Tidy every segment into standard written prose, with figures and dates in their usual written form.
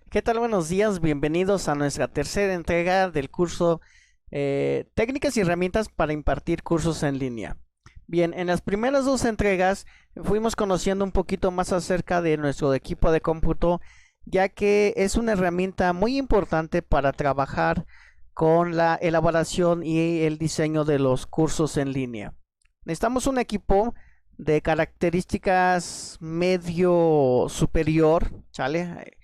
¿Qué tal? Buenos días, bienvenidos a nuestra tercera entrega del curso Técnicas y herramientas para impartir cursos en línea. Bien, en las primeras dos entregas fuimos conociendo un poquito más acerca de nuestro equipo de cómputo, ya que es una herramienta muy importante para trabajar con la elaboración y el diseño de los cursos en línea. Necesitamos un equipo de características medio superior, ¿sale?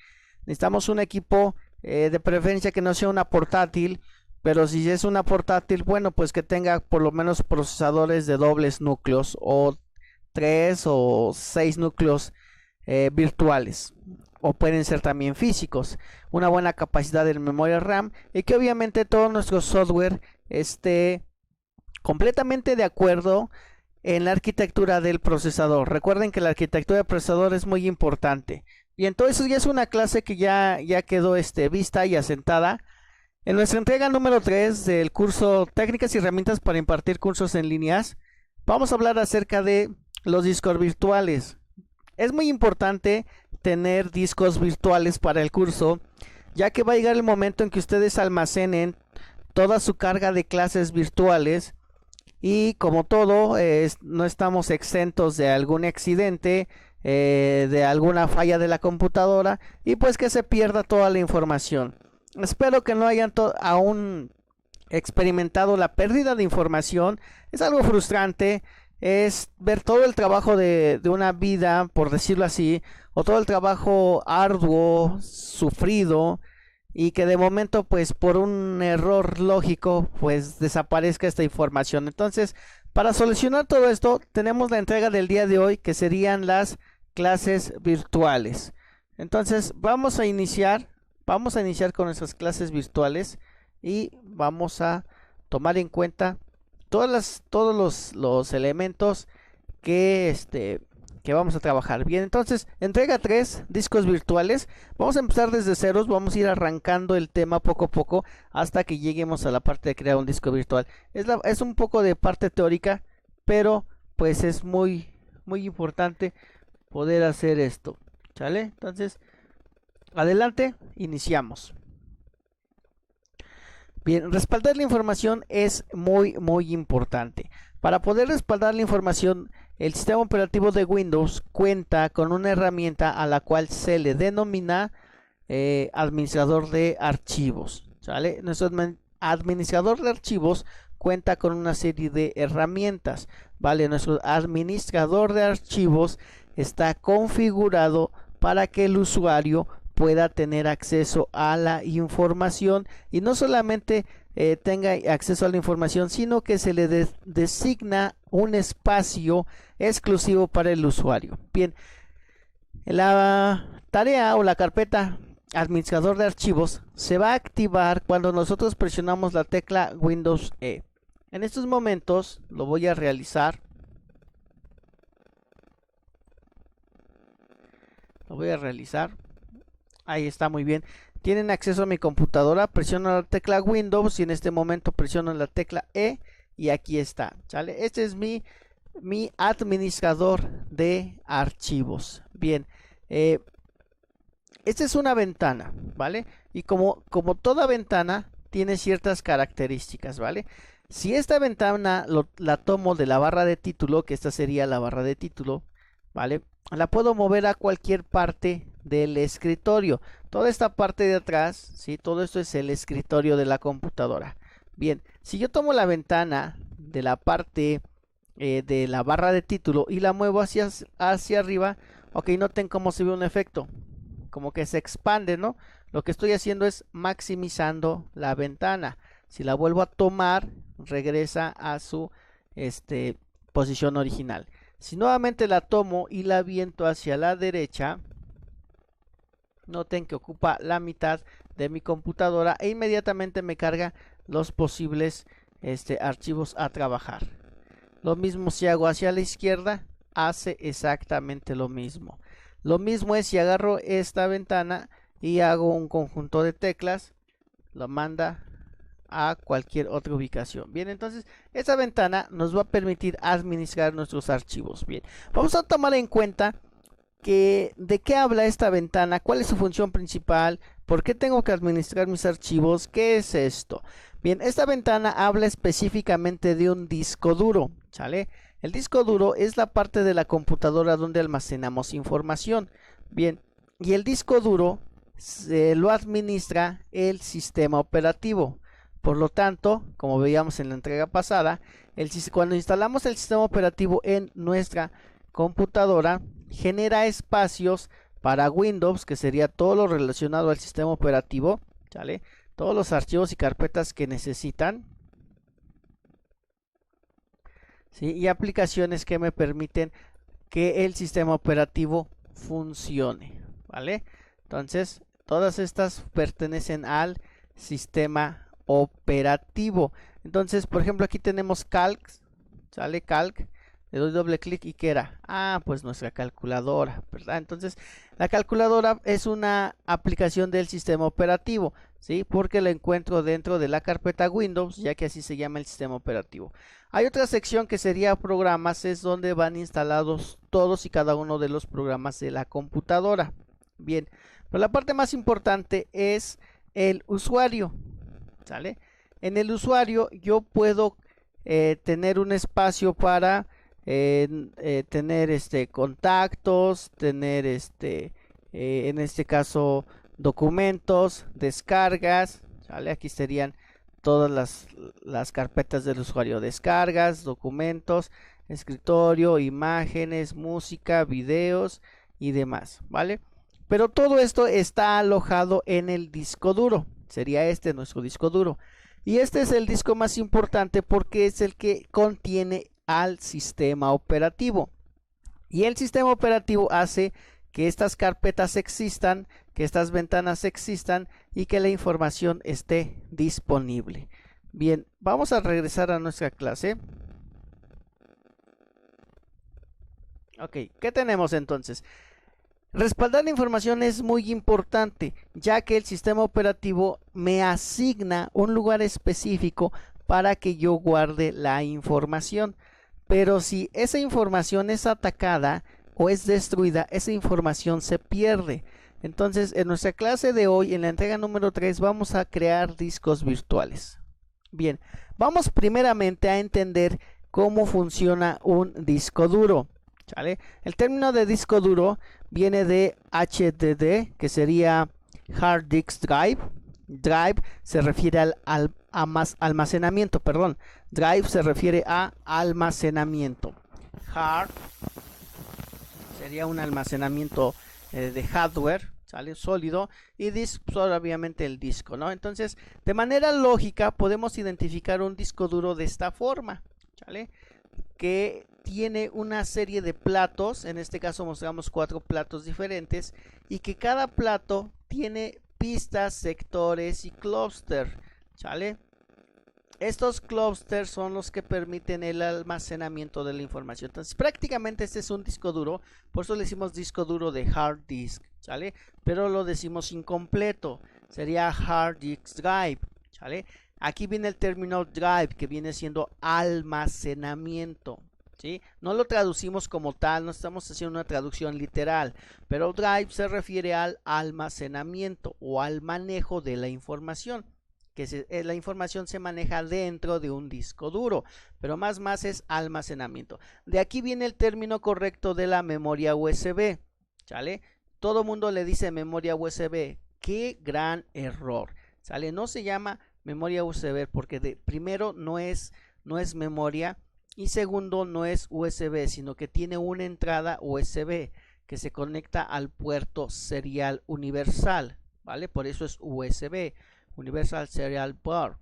Necesitamos un equipo de preferencia que no sea una portátil, pero si es una portátil, bueno, pues que tenga por lo menos procesadores de dobles núcleos o 3 o 6 núcleos virtuales, o pueden ser también físicos, una buena capacidad de memoria RAM y que obviamente todo nuestro software esté completamente de acuerdo en la arquitectura del procesador. Recuerden que la arquitectura del procesador es muy importante. Bien, todo eso ya es una clase que ya quedó vista y asentada. En nuestra entrega número 3 del curso Técnicas y herramientas para impartir cursos en líneas, vamos a hablar acerca de los discos virtuales. Es muy importante tener discos virtuales para el curso, ya que va a llegar el momento en que ustedes almacenen toda su carga de clases virtuales y como todo, no estamos exentos de algún accidente, de alguna falla de la computadora y pues que se pierda toda la información. Espero que no hayan aún experimentado la pérdida de información. Es algo frustrante, es ver todo el trabajo de una vida, por decirlo así, o todo el trabajo arduo, sufrido, y que de momento pues por un error lógico pues desaparezca esta información. Entonces, para solucionar todo esto tenemos la entrega del día de hoy, que serían las clases virtuales. Entonces vamos a iniciar con nuestras clases virtuales y vamos a tomar en cuenta todos los elementos que vamos a trabajar. Bien, entonces, entrega 3, discos virtuales. Vamos a empezar desde ceros, vamos a ir arrancando el tema poco a poco hasta que lleguemos a la parte de crear un disco virtual. Es un poco de parte teórica, pero pues es muy importante poder hacer esto. ¿Sale? Entonces, adelante, iniciamos. Bien, respaldar la información es muy importante. Para poder respaldar la información, el sistema operativo de Windows cuenta con una herramienta a la cual se le denomina administrador de archivos. ¿Sale? Nuestro administrador de archivos cuenta con una serie de herramientas. ¿Vale? Nuestro administrador de archivos está configurado para que el usuario pueda tener acceso a la información y no solamente tenga acceso a la información, sino que se le designa un espacio exclusivo para el usuario. Bien, la tarea o la carpeta administrador de archivos se va a activar cuando nosotros presionamos la tecla Windows E. En estos momentos lo voy a realizar. Ahí está, muy bien. Tienen acceso a mi computadora, presiono la tecla Windows y en este momento presiono la tecla E y aquí está, ¿sale? Este es mi administrador de archivos. Bien, esta es una ventana, ¿vale? Y como toda ventana tiene ciertas características, ¿vale? Si esta ventana la tomo de la barra de título, que esta sería la barra de título, ¿vale? La puedo mover a cualquier parte del escritorio. Toda esta parte de atrás, ¿sí? Todo esto es el escritorio de la computadora. Bien, si yo tomo la ventana de la parte de la barra de título y la muevo hacia arriba, ok, noten cómo se ve un efecto, como que se expande, ¿no? Lo que estoy haciendo es maximizando la ventana. Si la vuelvo a tomar, regresa a su posición original. Si nuevamente la tomo y la aviento hacia la derecha, noten que ocupa la mitad de mi computadora e inmediatamente me carga los posibles archivos a trabajar. Lo mismo si hago hacia la izquierda, hace exactamente lo mismo. Lo mismo es si agarro esta ventana y hago un conjunto de teclas, lo manda a cualquier otra ubicación. Bien, entonces esta ventana nos va a permitir administrar nuestros archivos. Bien, vamos a tomar en cuenta ¿de qué habla esta ventana? ¿Cuál es su función principal? ¿Por qué tengo que administrar mis archivos? ¿Qué es esto? Bien, esta ventana habla específicamente de un disco duro, ¿sale? El disco duro es la parte de la computadora donde almacenamos información. Bien, y el disco duro lo administra el sistema operativo. Por lo tanto, como veíamos en la entrega pasada, cuando instalamos el sistema operativo en nuestra computadora, genera espacios para Windows, que sería todo lo relacionado al sistema operativo, ¿sale? Todos los archivos y carpetas que necesitan, ¿sí? Y aplicaciones que me permiten que el sistema operativo funcione, ¿vale? Entonces, todas estas pertenecen al sistema operativo. Entonces, por ejemplo, aquí tenemos Calc, ¿sale? Calc. Le doy doble clic y ¿qué era? Ah, pues nuestra calculadora, ¿verdad? Entonces, la calculadora es una aplicación del sistema operativo, ¿sí? Porque la encuentro dentro de la carpeta Windows, ya que así se llama el sistema operativo. Hay otra sección que sería programas, es donde van instalados todos y cada uno de los programas de la computadora. Bien, pero la parte más importante es el usuario, ¿sale? En el usuario yo puedo tener un espacio para tener contactos, tener en este caso documentos, descargas, ¿sale? Aquí serían todas las carpetas del usuario: descargas, documentos, escritorio, imágenes, música, videos y demás, ¿vale? Pero todo esto está alojado en el disco duro, sería nuestro disco duro. Y este es el disco más importante porque es el que contiene al sistema operativo. Y el sistema operativo hace que estas carpetas existan, que estas ventanas existan y que la información esté disponible. Bien, vamos a regresar a nuestra clase. Ok, ¿qué tenemos entonces? Respaldar la información es muy importante, ya que el sistema operativo me asigna un lugar específico para que yo guarde la información. Pero si esa información es atacada o es destruida, esa información se pierde. Entonces, en nuestra clase de hoy, en la entrega número 3, vamos a crear discos virtuales. Bien, vamos primeramente a entender cómo funciona un disco duro, ¿sale? El término de disco duro viene de HDD, que sería Hard Disk Drive. Drive se refiere al almacenamiento, perdón. Drive se refiere a almacenamiento. Hard sería un almacenamiento de hardware, ¿sale? Sólido. Y disk, pues, obviamente el disco, ¿no? Entonces, de manera lógica, podemos identificar un disco duro de esta forma, ¿sale? Que tiene una serie de platos, en este caso mostramos 4 platos diferentes, y que cada plato tiene pistas, sectores y clúster, ¿sale? Estos clústeres son los que permiten el almacenamiento de la información. Entonces, prácticamente este es un disco duro, por eso le decimos disco duro de hard disk, ¿sale? Pero lo decimos incompleto, sería hard disk drive, ¿sale? Aquí viene el término drive, que viene siendo almacenamiento, ¿sí? No lo traducimos como tal, no estamos haciendo una traducción literal, pero drive se refiere al almacenamiento o al manejo de la información, que la información se maneja dentro de un disco duro, pero más es almacenamiento. De aquí viene el término correcto de la memoria USB, ¿sale? Todo mundo le dice memoria USB, qué gran error, ¿sale? No se llama memoria USB porque primero no es memoria y segundo no es USB, sino que tiene una entrada USB que se conecta al puerto serial universal, ¿vale? Por eso es USB, Universal Serial Port.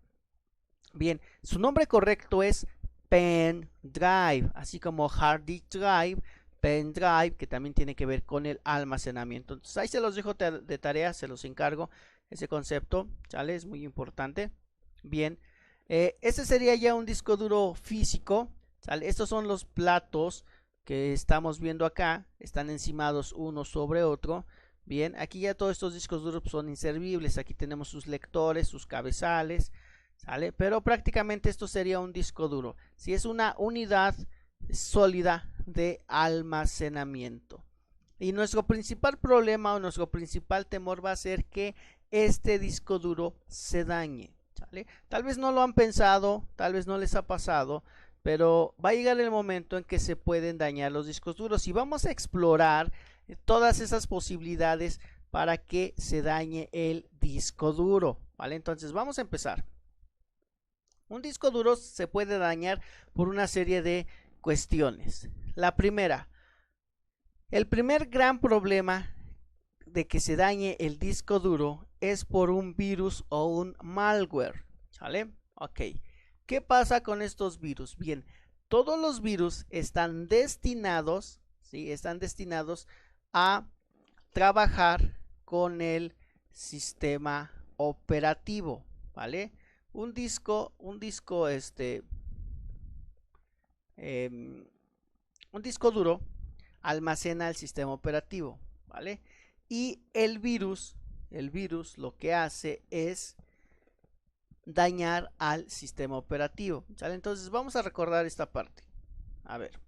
Bien, su nombre correcto es Pen Drive, así como Hard Disk Drive, Pen Drive, que también tiene que ver con el almacenamiento. Entonces ahí se los dejo de tarea, se los encargo ese concepto, ¿sale? Es muy importante. Bien, este sería ya un disco duro físico, ¿sale? Estos son los platos que estamos viendo acá, están encimados uno sobre otro. Bien, aquí ya todos estos discos duros son inservibles, aquí tenemos sus lectores, sus cabezales, ¿sale? Pero prácticamente esto sería un disco duro, si es una unidad sólida de almacenamiento. Y nuestro principal problema o nuestro principal temor va a ser que este disco duro se dañe, ¿sale? Tal vez no lo han pensado, tal vez no les ha pasado, pero va a llegar el momento en que se pueden dañar los discos duros y vamos a explorar todas esas posibilidades para que se dañe el disco duro, ¿vale? Entonces vamos a empezar. Un disco duro se puede dañar por una serie de cuestiones. La primera, el primer gran problema de que se dañe el disco duro es por un virus o un malware, ¿sale? Ok, ¿qué pasa con estos virus? Bien, todos los virus están destinados, ¿sí? Están destinados a trabajar con el sistema operativo, ¿vale? Un disco duro almacena el sistema operativo, ¿vale? Y el virus lo que hace es dañar al sistema operativo, ¿sale? Entonces vamos a recordar esta parte. A ver,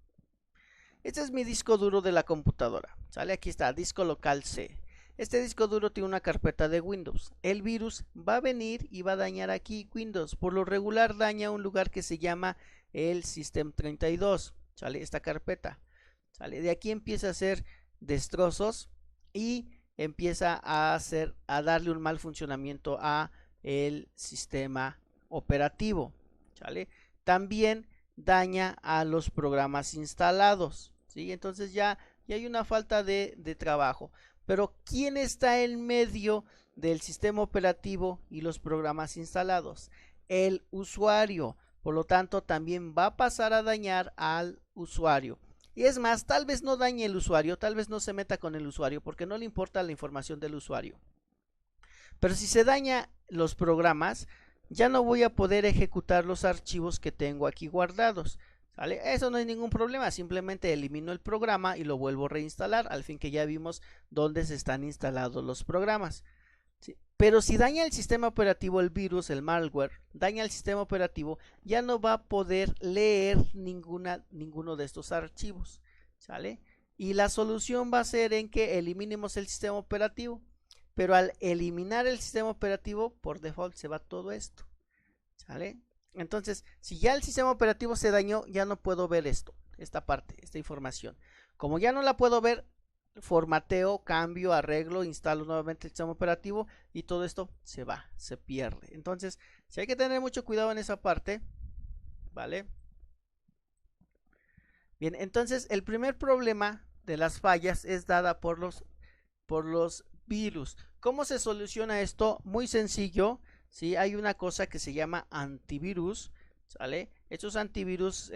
este es mi disco duro de la computadora, ¿sale? Aquí está, disco local C. Este disco duro tiene una carpeta de Windows. El virus va a venir y va a dañar aquí Windows. Por lo regular daña un lugar que se llama el System32, ¿sale? Esta carpeta, ¿sale? De aquí empieza a hacer destrozos y empieza a darle un mal funcionamiento a el sistema operativo, ¿sale? También daña a los programas instalados, ¿sí? Entonces ya hay una falta de trabajo. Pero ¿quién está en medio del sistema operativo y los programas instalados? El usuario. Por lo tanto, también va a pasar a dañar al usuario. Y es más, tal vez no dañe el usuario, tal vez no se meta con el usuario porque no le importa la información del usuario. Pero si se daña los programas, ya no voy a poder ejecutar los archivos que tengo aquí guardados, ¿sale? Eso no hay ningún problema, simplemente elimino el programa y lo vuelvo a reinstalar, al fin que ya vimos dónde se están instalados los programas. ¿Sí? Pero si daña el sistema operativo, el virus, el malware, daña el sistema operativo, ya no va a poder leer ninguno de estos archivos, ¿sale? Y la solución va a ser en que eliminemos el sistema operativo, pero al eliminar el sistema operativo, por default se va todo esto, ¿sale? Entonces, si ya el sistema operativo se dañó, ya no puedo ver esta parte, esta información. Como ya no la puedo ver, formateo, cambio, arreglo, instalo nuevamente el sistema operativo y todo esto se pierde. Entonces, sí hay que tener mucho cuidado en esa parte, ¿vale? Bien, entonces el primer problema de las fallas es dada por los virus. ¿Cómo se soluciona esto? Muy sencillo, ¿sí? Hay una cosa que se llama antivirus, ¿sale? Estos antivirus,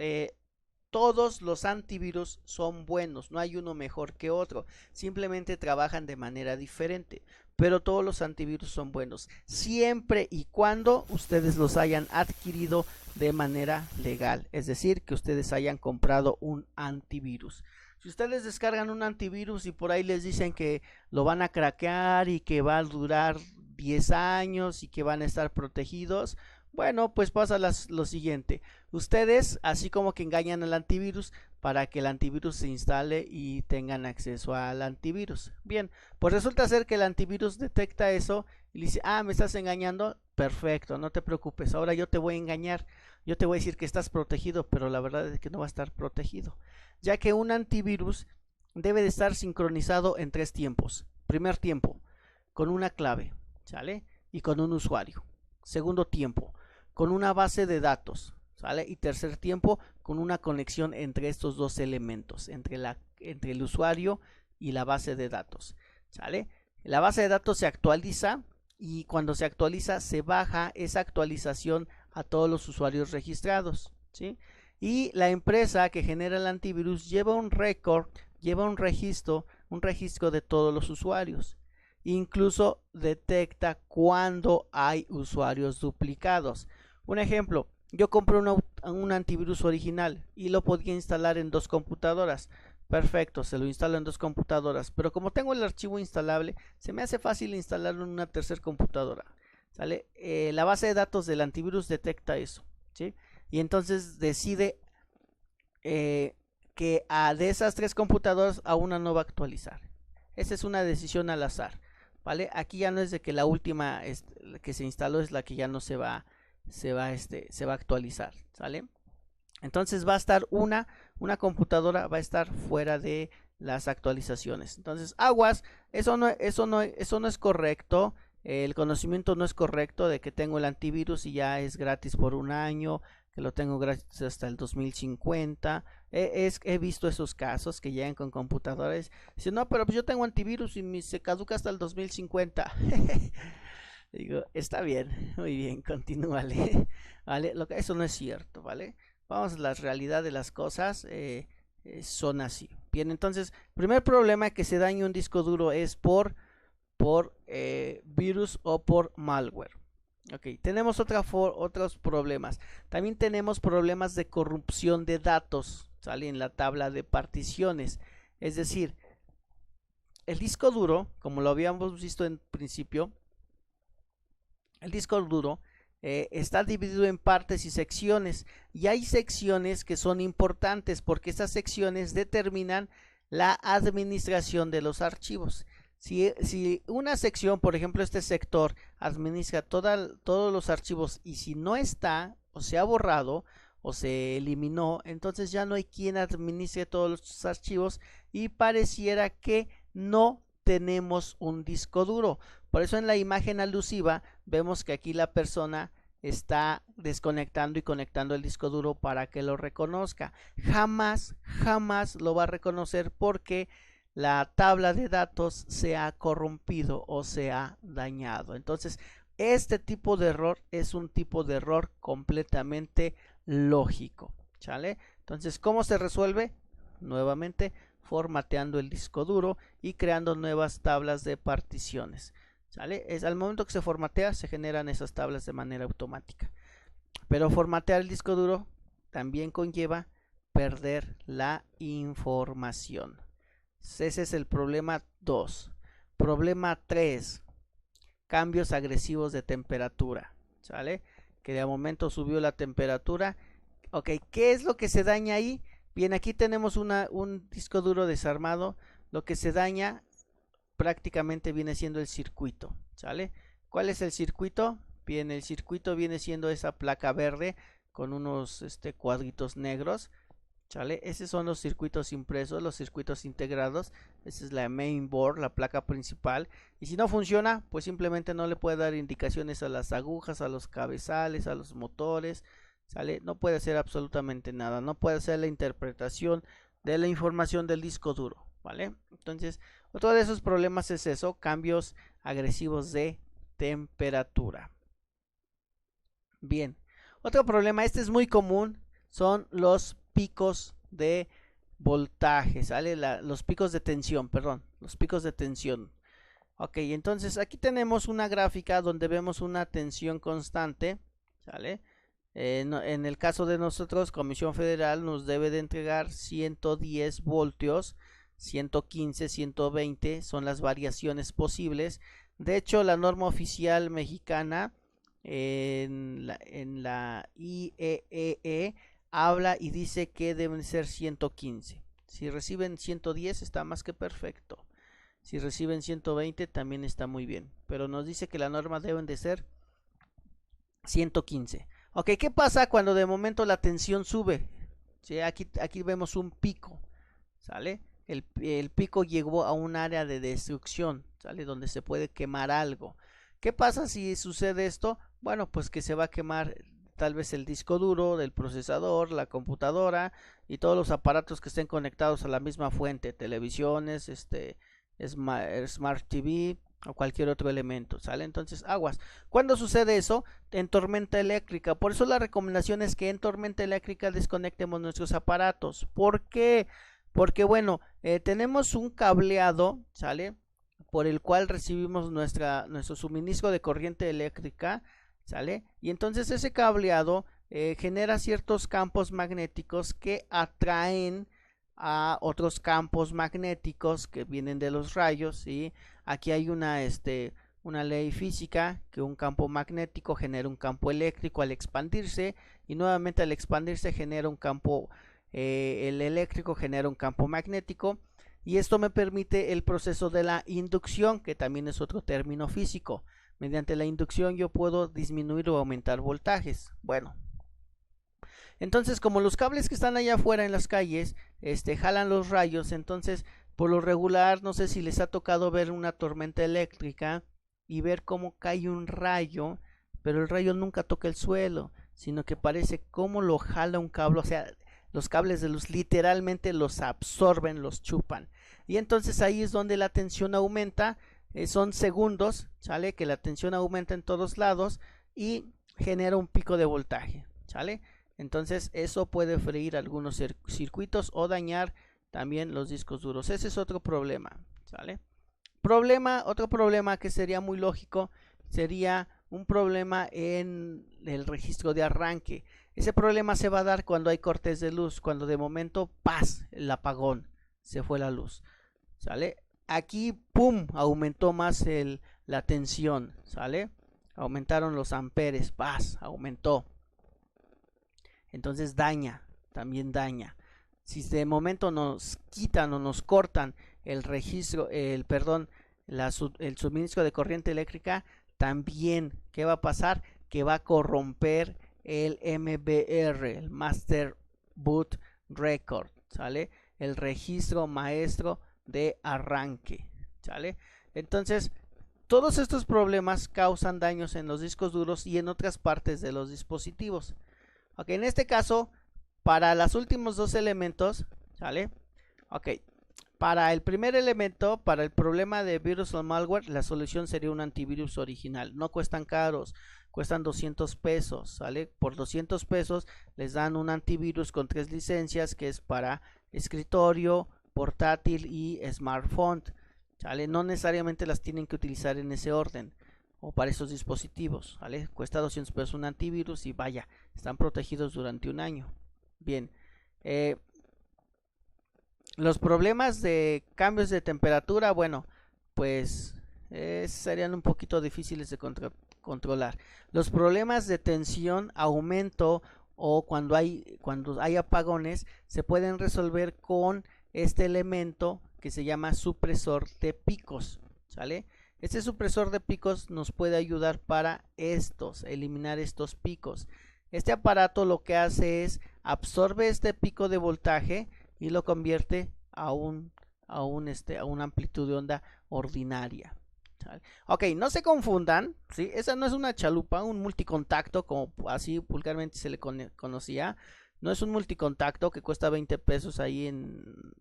todos los antivirus son buenos, no hay uno mejor que otro, simplemente trabajan de manera diferente, pero todos los antivirus son buenos, siempre y cuando ustedes los hayan adquirido de manera legal, es decir, que ustedes hayan comprado un antivirus. Si ustedes descargan un antivirus y por ahí les dicen que lo van a craquear y que va a durar 10 años y que van a estar protegidos, bueno, pues pasa lo siguiente. Ustedes así como que engañan al antivirus para que el antivirus se instale y tengan acceso al antivirus. Bien, pues resulta ser que el antivirus detecta eso y le dice, ah, me estás engañando, perfecto, no te preocupes, ahora yo te voy a engañar, yo te voy a decir que estás protegido, pero la verdad es que no va a estar protegido, ya que un antivirus debe de estar sincronizado en 3 tiempos. Primer tiempo, con una clave, ¿sale? Y con un usuario. Segundo tiempo, con una base de datos, ¿sale? Y tercer tiempo, con una conexión entre estos dos elementos, entre el usuario y la base de datos, ¿sale? La base de datos se actualiza y cuando se actualiza se baja esa actualización a todos los usuarios registrados, ¿sí? Y la empresa que genera el antivirus lleva un registro de todos los usuarios. Incluso detecta cuando hay usuarios duplicados. Un ejemplo, yo compré un antivirus original y lo podía instalar en 2 computadoras. Perfecto, se lo instalo en 2 computadoras, pero como tengo el archivo instalable, se me hace fácil instalarlo en una tercera computadora, ¿sale? La base de datos del antivirus detecta eso, ¿sí? Y entonces decide que de esas 3 computadoras a una no va a actualizar. Esa es una decisión al azar, ¿vale? Aquí ya no es de que la última que se instaló es la que ya no se va a actualizar, ¿sale? Entonces va a estar una computadora va a estar fuera de las actualizaciones. Entonces, aguas, eso no es correcto. El conocimiento no es correcto de que tengo el antivirus y ya es gratis por un año, que lo tengo gratis hasta el 2050. He visto esos casos que llegan con computadores. Dicen, no, pero pues yo tengo antivirus y se caduca hasta el 2050. Digo, está bien, muy bien, continúale. ¿Vale? Eso no es cierto, ¿vale? Vamos a la realidad de las cosas. Son así. Bien, entonces, primer problema que se daña un disco duro es por virus o por malware. Ok, tenemos otros problemas. También tenemos problemas de corrupción de datos, sale en la tabla de particiones. Es decir, el disco duro, como lo habíamos visto en principio, el disco duro está dividido en partes y secciones, y hay secciones que son importantes porque estas secciones determinan la administración de los archivos. Si una sección, por ejemplo este sector, administra todos los archivos y si no está o se ha borrado o se eliminó, entonces ya no hay quien administre todos los archivos y pareciera que no tenemos un disco duro. Por eso en la imagen alusiva vemos que aquí la persona está desconectando y conectando el disco duro para que lo reconozca. Jamás lo va a reconocer porque la tabla de datos se ha corrompido o se ha dañado. Entonces, este tipo de error es un tipo de error completamente lógico, ¿sale? Entonces, ¿cómo se resuelve? Nuevamente, formateando el disco duro y creando nuevas tablas de particiones, ¿sale? Al momento que se formatea, se generan esas tablas de manera automática. Pero formatear el disco duro también conlleva perder la información. Ese es el problema 2. Problema 3. Cambios agresivos de temperatura, ¿sale? Que de momento subió la temperatura. Ok, ¿qué es lo que se daña ahí? Bien, aquí tenemos un disco duro desarmado. Lo que se daña prácticamente viene siendo el circuito, ¿sale? ¿Cuál es el circuito? Bien, el circuito viene siendo esa placa verde con unos cuadritos negros, ¿sale? Esos son los circuitos impresos, los circuitos integrados. Esa es la main board, la placa principal. Y si no funciona, pues simplemente no le puede dar indicaciones a las agujas, a los cabezales, a los motores, ¿sale? No puede hacer absolutamente nada, no puede hacer la interpretación de la información del disco duro, ¿vale? Entonces, otro de esos problemas es eso, cambios agresivos de temperatura. Bien, otro problema, este es muy común, son los picos de voltaje, ¿sale? Los picos de tensión, perdón, los picos de tensión. Ok, entonces aquí tenemos una gráfica donde vemos una tensión constante, ¿sale? En el caso de nosotros, Comisión Federal nos debe de entregar 110 voltios, 115, 120 son las variaciones posibles. De hecho, la norma oficial mexicana en la IEEE habla y dice que deben ser 115. Si reciben 110 está más que perfecto. Si reciben 120 también está muy bien. Pero nos dice que la norma deben de ser 115. Ok, ¿qué pasa cuando de momento la tensión sube? ¿Sí? Aquí vemos un pico, ¿sale? El pico llegó a un área de destrucción, ¿sale? Donde se puede quemar algo. ¿Qué pasa si sucede esto? Bueno, pues que se va a quemar tal vez el disco duro del procesador, la computadora y todos los aparatos que estén conectados a la misma fuente, televisiones, Smart TV o cualquier otro elemento, ¿sale? Entonces, aguas. ¿Cuándo sucede eso? En tormenta eléctrica. Por eso la recomendación es que en tormenta eléctrica desconectemos nuestros aparatos. ¿Por qué? Porque, bueno, tenemos un cableado, ¿sale? Por el cual recibimos nuestro suministro de corriente eléctrica, ¿sale? Y entonces ese cableado genera ciertos campos magnéticos que atraen a otros campos magnéticos que vienen de los rayos, ¿sí? Aquí hay una ley física que un campo magnético genera un campo eléctrico al expandirse y nuevamente al expandirse genera un campo, el eléctrico genera un campo magnético y esto me permite el proceso de la inducción, que también es otro término físico. Mediante la inducción yo puedo disminuir o aumentar voltajes. Bueno, entonces como los cables que están allá afuera en las calles jalan los rayos, entonces por lo regular, no sé si les ha tocado ver una tormenta eléctrica y ver cómo cae un rayo, pero el rayo nunca toca el suelo, sino que parece como lo jala un cable, o sea, los cables de luz literalmente los absorben, los chupan. Y entonces ahí es donde la tensión aumenta, son segundos, ¿sale? Que la tensión aumenta en todos lados y genera un pico de voltaje, ¿sale? Entonces eso puede freír algunos circuitos o dañar también los discos duros. Ese es otro problema, ¿sale? Otro problema que sería muy lógico sería un problema en el registro de arranque. Ese problema se va a dar cuando hay cortes de luz, cuando de momento, ¡paz!, el apagón, se fue la luz, ¿sale? Aquí, ¡pum!, aumentó más la tensión, ¿sale? Aumentaron los amperes, ¡paz!, aumentó. Entonces también daña. Si de momento nos quitan o nos cortan el registro, el suministro de corriente eléctrica, también, ¿qué va a pasar? Que va a corromper el MBR, el Master Boot Record, ¿sale? El registro maestro de arranque, ¿sale? Entonces, todos estos problemas causan daños en los discos duros y en otras partes de los dispositivos. Ok, en este caso, para los últimos dos elementos, ¿sale? Ok, para el primer elemento, para el problema de virus o malware, la solución sería un antivirus original. No cuestan caros, cuestan 200 pesos, ¿sale? Por 200 pesos les dan un antivirus con 3 licencias, que es para escritorio, portátil y smartphone, ¿sale? No necesariamente las tienen que utilizar en ese orden o para esos dispositivos, ¿vale? Cuesta 200 pesos un antivirus y vaya, están protegidos durante un año. Bien, los problemas de cambios de temperatura, bueno, pues serían un poquito difíciles de controlar. Los problemas de tensión, aumento o cuando hay apagones se pueden resolver con este elemento que se llama supresor de picos, ¿sale? Este supresor de picos nos puede ayudar para eliminar estos picos. Este aparato lo que hace es absorbe este pico de voltaje y lo convierte a una amplitud de onda ordinaria, ¿sale? Ok, no se confundan, ¿sí? Esa no es una chalupa, un multicontacto como así vulgarmente se le conocía. No es un multicontacto que cuesta 20 pesos ahí en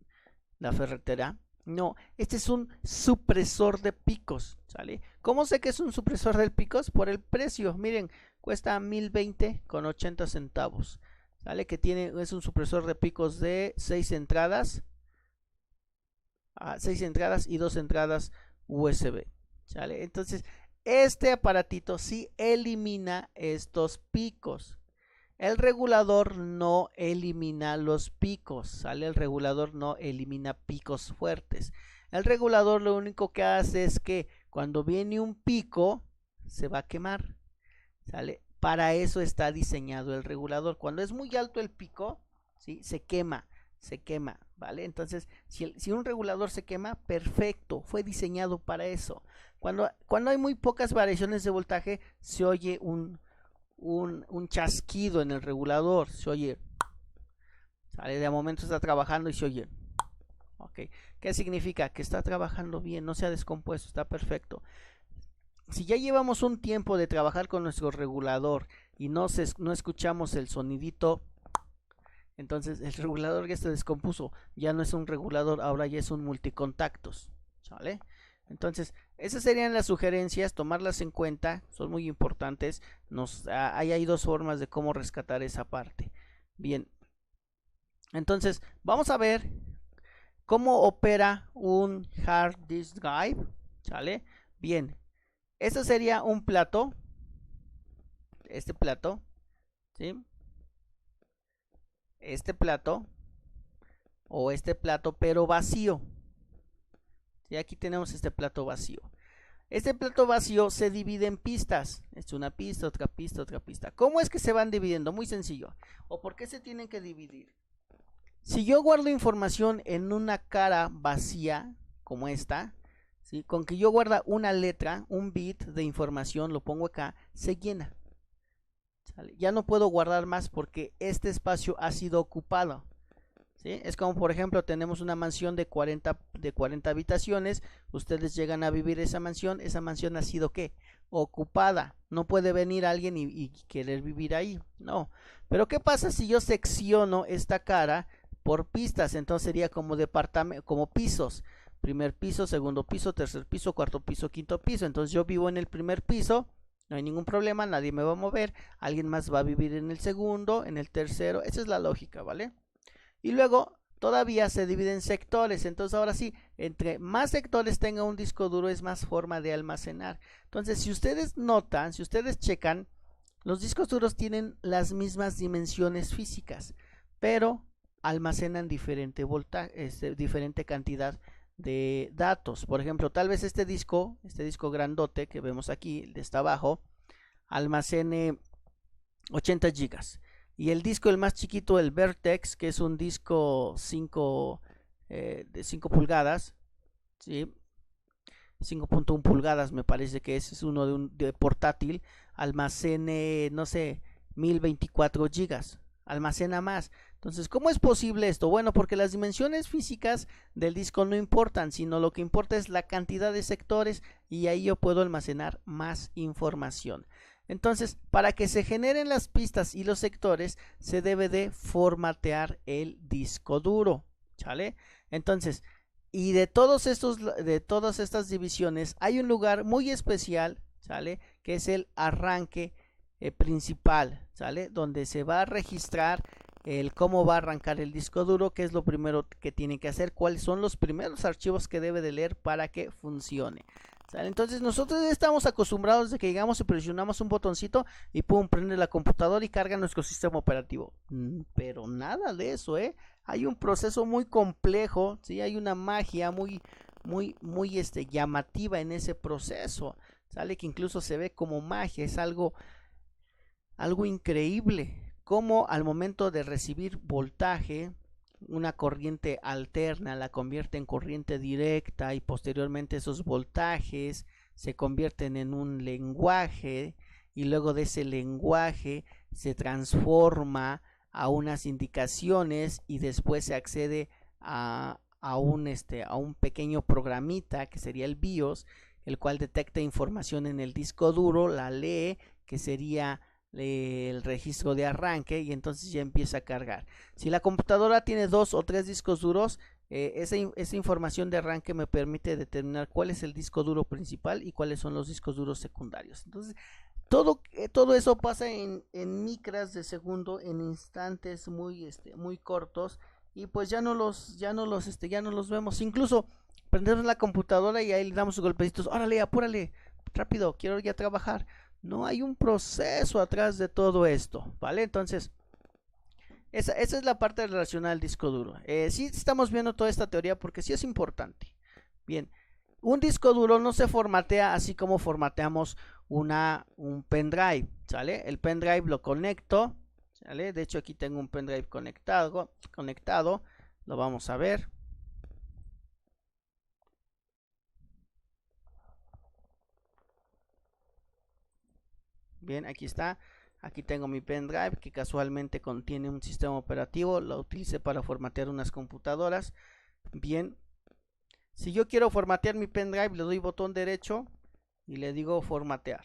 la ferretera. No, este es un supresor de picos, ¿sale? ¿Cómo sé que es un supresor de picos? Por el precio, miren, cuesta 1020 con 80 centavos, ¿sale? Que es un supresor de picos de 6 entradas, 6 entradas y 2 entradas USB, ¿sale? Entonces, este aparatito sí elimina estos picos. El regulador no elimina los picos, ¿sale? El regulador no elimina picos fuertes. El regulador lo único que hace es que cuando viene un pico, se va a quemar, ¿sale? Para eso está diseñado el regulador. Cuando es muy alto el pico, ¿sí? Se quema, ¿vale? Entonces, si un regulador se quema, perfecto, fue diseñado para eso. Cuando hay muy pocas variaciones de voltaje, se oye un chasquido en el regulador, se oye, ¿sale? De momento está trabajando y se oye, ok, ¿qué significa? Que está trabajando bien, no se ha descompuesto, está perfecto. Si ya llevamos un tiempo de trabajar con nuestro regulador y no escuchamos el sonidito, entonces el regulador ya se descompuso, ya no es un regulador, ahora ya es un multicontactos, ¿sale? Entonces, esas serían las sugerencias, tomarlas en cuenta, son muy importantes. Hay dos formas de cómo rescatar esa parte. Bien, entonces vamos a ver cómo opera un hard disk drive, ¿sale? Bien, este sería un plato, este plato, ¿sí? Este plato o este plato pero vacío. Y aquí tenemos este plato vacío. Este plato vacío se divide en pistas. Es una pista, otra pista, otra pista. ¿Cómo es que se van dividiendo? Muy sencillo. ¿O por qué se tienen que dividir? Si yo guardo información en una cara vacía, como esta, ¿sí? Con que yo guarda una letra, un bit de información, lo pongo acá, se llena. ¿Sale? Ya no puedo guardar más porque este espacio ha sido ocupado. ¿Sí? Es como, por ejemplo, tenemos una mansión de 40 habitaciones, ustedes llegan a vivir esa mansión ha sido ¿qué? Ocupada. No puede venir alguien y querer vivir ahí, no. Pero ¿qué pasa si yo secciono esta cara por pistas? Entonces sería como como pisos. Primer piso, segundo piso, tercer piso, cuarto piso, quinto piso. Entonces yo vivo en el primer piso, no hay ningún problema, nadie me va a mover. Alguien más va a vivir en el segundo, en el tercero. Esa es la lógica, ¿vale? Y luego todavía se divide en sectores. Entonces ahora sí, entre más sectores tenga un disco duro es más forma de almacenar. Entonces si ustedes notan, si ustedes checan, los discos duros tienen las mismas dimensiones físicas, pero almacenan diferente cantidad de datos. Por ejemplo, tal vez este disco grandote que vemos aquí, el de está abajo, almacene 80 gigas. Y el disco, el más chiquito, el Vertex, que es un disco de 5 pulgadas, ¿sí? 5.1 pulgadas me parece que es uno de portátil, almacene, no sé, 1024 gigas, almacena más. Entonces, ¿cómo es posible esto? Bueno, porque las dimensiones físicas del disco no importan, sino lo que importa es la cantidad de sectores y ahí yo puedo almacenar más información. Entonces, para que se generen las pistas y los sectores, se debe de formatear el disco duro, ¿sale? Entonces, y de todas estas divisiones, hay un lugar muy especial, ¿sale? Que es el arranque principal, ¿sale? Donde se va a registrar el cómo va a arrancar el disco duro, qué es lo primero que tiene que hacer, cuáles son los primeros archivos que debe de leer para que funcione. ¿Sale? Entonces nosotros estamos acostumbrados de que llegamos y presionamos un botoncito y pum, prende la computadora y carga nuestro sistema operativo. Pero nada de eso, ¿eh? Hay un proceso muy complejo, ¿sí? Hay una magia muy llamativa en ese proceso. Sale que incluso se ve como magia, es algo increíble. Como al momento de recibir voltaje, una corriente alterna la convierte en corriente directa y posteriormente esos voltajes se convierten en un lenguaje y luego de ese lenguaje se transforma a unas indicaciones y después se accede a un pequeño programita que sería el BIOS, el cual detecta información en el disco duro, la lee, que sería el registro de arranque y entonces ya empieza a cargar. Si la computadora tiene 2 o 3 discos duros, esa información de arranque me permite determinar cuál es el disco duro principal y cuáles son los discos duros secundarios. Entonces todo eso pasa en micras de segundo, en instantes muy cortos, y pues ya no los vemos. Incluso prendemos la computadora y ahí le damos golpecitos, órale, apúrale, rápido, quiero ya trabajar. No hay un proceso atrás de todo esto, ¿vale? Entonces, esa es la parte relacionada al disco duro. Sí estamos viendo toda esta teoría porque sí es importante. Bien, un disco duro no se formatea así como formateamos un pendrive, ¿sale? El pendrive lo conecto, ¿sale? De hecho aquí tengo un pendrive conectado, lo vamos a ver. Bien, aquí está. Aquí tengo mi pendrive que casualmente contiene un sistema operativo. Lo utilicé para formatear unas computadoras. Bien, si yo quiero formatear mi pendrive, le doy botón derecho y le digo formatear.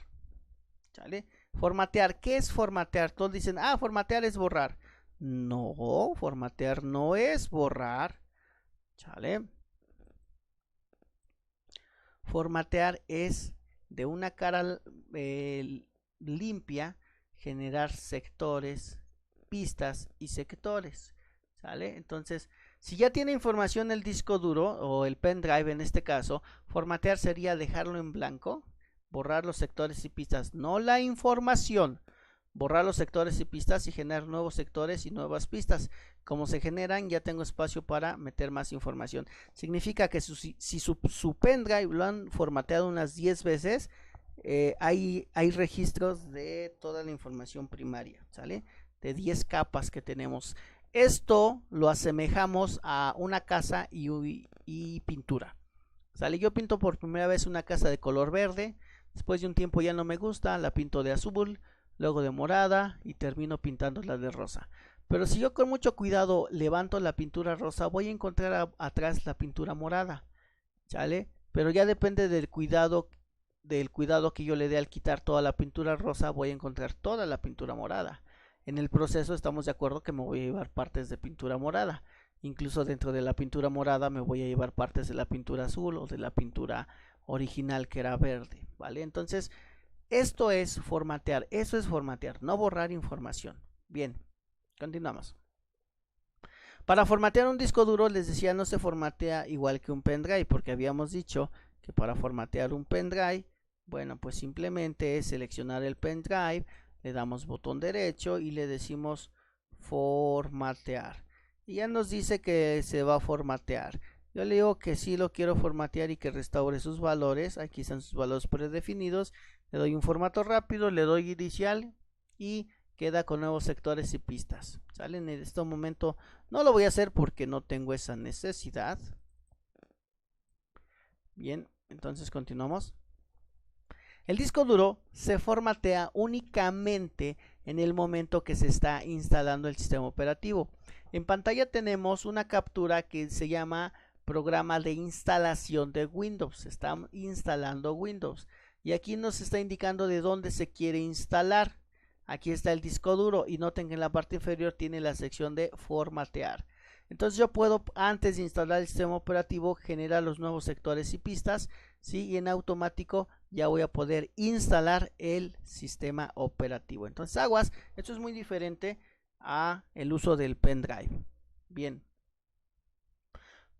¿Sale? Formatear, ¿qué es formatear? Todos dicen, formatear es borrar. No, formatear no es borrar. ¿Sale? Formatear es de una cara limpia, generar sectores, pistas y sectores, ¿sale? Entonces, si ya tiene información el disco duro o el pendrive en este caso, formatear sería dejarlo en blanco, borrar los sectores y pistas, no la información, borrar los sectores y pistas y generar nuevos sectores y nuevas pistas. Como se generan, ya tengo espacio para meter más información. Significa que si su pendrive lo han formateado unas 10 veces, hay registros de toda la información primaria, ¿sale? De 10 capas que tenemos. Esto lo asemejamos a una casa y pintura. ¿Sale? Yo pinto por primera vez una casa de color verde, después de un tiempo ya no me gusta, la pinto de azul, luego de morada y termino pintándola de rosa. Pero si yo con mucho cuidado levanto la pintura rosa, voy a encontrar atrás la pintura morada, ¿sale? Pero ya depende del cuidado que yo le dé al quitar toda la pintura rosa, voy a encontrar toda la pintura morada. En el proceso estamos de acuerdo que me voy a llevar partes de pintura morada. Incluso dentro de la pintura morada me voy a llevar partes de la pintura azul o de la pintura original que era verde, ¿vale? Entonces, esto es formatear, eso es formatear, no borrar información. Bien, continuamos. Para formatear un disco duro, les decía, no se formatea igual que un pendrive, porque habíamos dicho que para formatear un pendrive, bueno, pues simplemente es seleccionar el pendrive, le damos botón derecho y le decimos formatear. Y ya nos dice que se va a formatear. Yo le digo que sí lo quiero formatear y que restaure sus valores. Aquí están sus valores predefinidos. Le doy un formato rápido, le doy inicial y queda con nuevos sectores y pistas. ¿Sale? En este momento no lo voy a hacer porque no tengo esa necesidad. Bien, entonces continuamos. El disco duro se formatea únicamente en el momento que se está instalando el sistema operativo. En pantalla tenemos una captura que se llama programa de instalación de Windows. Se está instalando Windows y aquí nos está indicando de dónde se quiere instalar. Aquí está el disco duro y noten que en la parte inferior tiene la sección de formatear. Entonces yo puedo, antes de instalar el sistema operativo, generar los nuevos sectores y pistas, ¿sí? Y en automático ya voy a poder instalar el sistema operativo. Entonces aguas, esto es muy diferente a el uso del pendrive. Bien,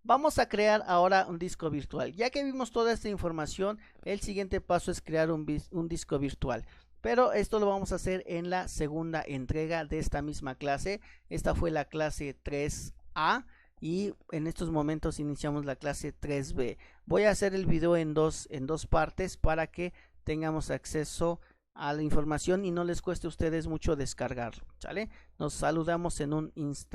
vamos a crear ahora un disco virtual. Ya que vimos toda esta información, el siguiente paso es crear un disco virtual. Pero esto lo vamos a hacer en la segunda entrega de esta misma clase. Esta fue la clase 3A y en estos momentos iniciamos la clase 3B. Voy a hacer el video en dos partes para que tengamos acceso a la información y no les cueste a ustedes mucho descargarlo, ¿sale? Nos saludamos en un instante.